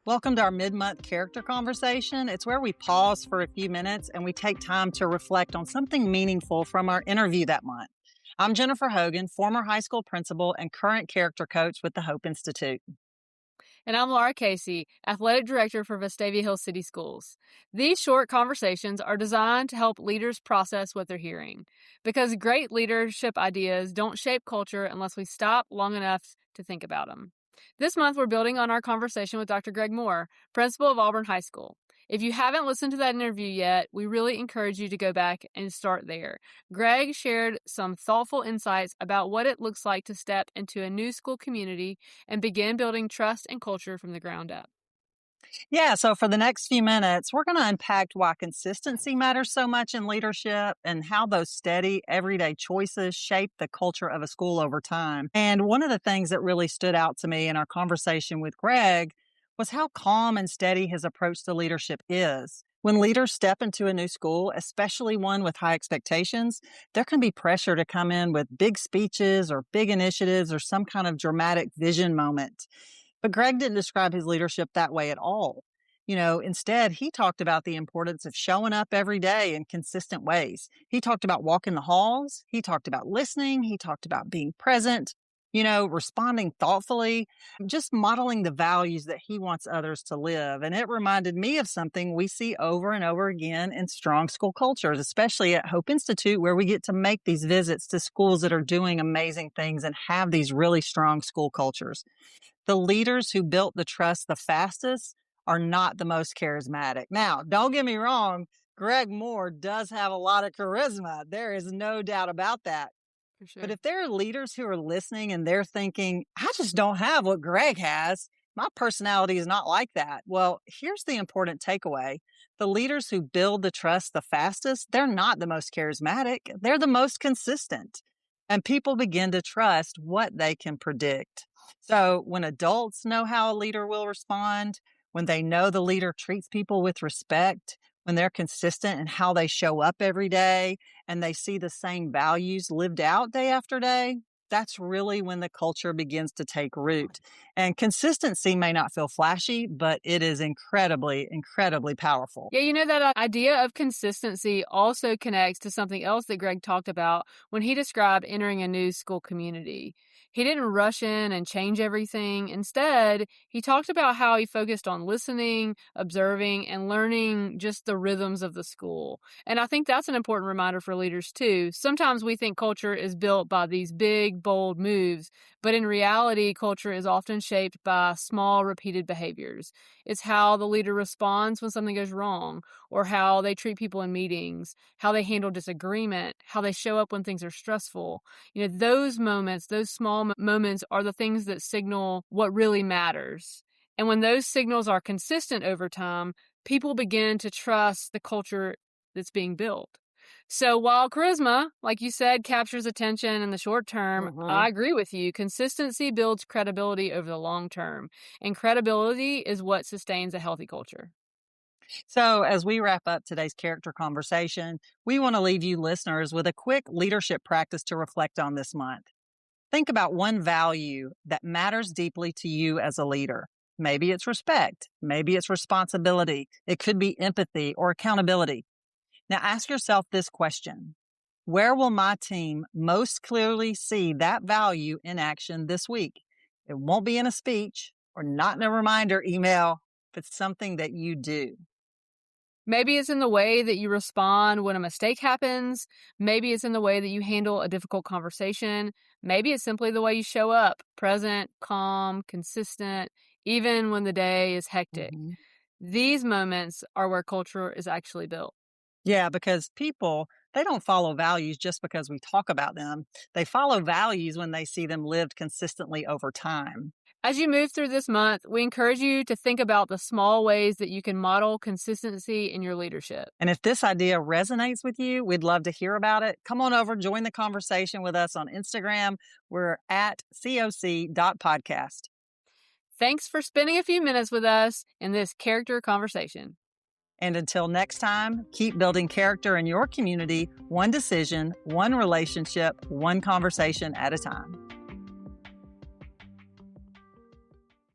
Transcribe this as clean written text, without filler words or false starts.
Welcome to our mid-month character conversation. It's where we pause for a few minutes and we take time to reflect on something meaningful from our interview that month. I'm Jennifer Hogan, former high school principal and current character coach with the Hope Institute. And I'm Laura Casey, Athletic Director for Vestavia Hills City Schools. These short conversations are designed to help leaders process what they're hearing, because great leadership ideas don't shape culture unless we stop long enough to think about them. This month, we're building on our conversation with Dr. Greg Moore, principal of Auburn High School. If you haven't listened to that interview yet, we really encourage you to go back and start there. Greg shared some thoughtful insights about what it looks like to step into a new school community and begin building trust and culture from the ground up. Yeah, so for the next few minutes, we're going to unpack why consistency matters so much in leadership and how those steady, everyday choices shape the culture of a school over time. And one of the things that really stood out to me in our conversation with Greg was how calm and steady his approach to leadership is. When leaders step into a new school, especially one with high expectations, there can be pressure to come in with big speeches or big initiatives or some kind of dramatic vision moment. But Greg didn't describe his leadership that way at all. Instead, he talked about the importance of showing up every day in consistent ways. He talked about walking the halls. He talked about listening. He talked about being present, responding thoughtfully, just modeling the values that he wants others to live. And it reminded me of something we see over and over again in strong school cultures, especially at Hope Institute, where we get to make these visits to schools that are doing amazing things and have these really strong school cultures. The leaders who built the trust the fastest are not the most charismatic. Now, don't get me wrong, Greg Moore does have a lot of charisma. There is no doubt about that. For sure. But if there are leaders who are listening and they're thinking, I just don't have what Greg has, my personality is not like that. Well, here's the important takeaway. The leaders who build the trust the fastest, they're not the most charismatic. They're the most consistent. And people begin to trust what they can predict. So when adults know how a leader will respond, when they know the leader treats people with respect, when they're consistent in how they show up every day, and they see the same values lived out day after day, that's really when the culture begins to take root. And consistency may not feel flashy, but it is incredibly, incredibly powerful. Yeah, that idea of consistency also connects to something else that Greg talked about when he described entering a new school community. He didn't rush in and change everything. Instead, he talked about how he focused on listening, observing, and learning just the rhythms of the school. And I think that's an important reminder for leaders too. Sometimes we think culture is built by these big, bold moves, but in reality, culture is often shaped by small, repeated behaviors. It's how the leader responds when something goes wrong, or how they treat people in meetings, how they handle disagreement, how they show up when things are stressful. Those moments, those small moments are the things that signal what really matters. And when those signals are consistent over time, people begin to trust the culture that's being built. So while charisma, like you said, captures attention in the short term, I agree with you. Consistency builds credibility over the long term. And credibility is what sustains a healthy culture. So as we wrap up today's character conversation, we want to leave you listeners with a quick leadership practice to reflect on this month. Think about one value that matters deeply to you as a leader. Maybe it's respect. Maybe it's responsibility. It could be empathy or accountability. Now ask yourself this question. Where will my team most clearly see that value in action this week? It won't be in a speech or not in a reminder email, but something that you do. Maybe it's in the way that you respond when a mistake happens. Maybe it's in the way that you handle a difficult conversation. Maybe it's simply the way you show up, present, calm, consistent, even when the day is hectic. These moments are where culture is actually built. Yeah, because people, they don't follow values just because we talk about them. They follow values when they see them lived consistently over time. As you move through this month, we encourage you to think about the small ways that you can model consistency in your leadership. And if this idea resonates with you, we'd love to hear about it. Come on over, join the conversation with us on Instagram. We're at coc.podcast. Thanks for spending a few minutes with us in this character conversation. And until next time, keep building character in your community, one decision, one relationship, one conversation at a time.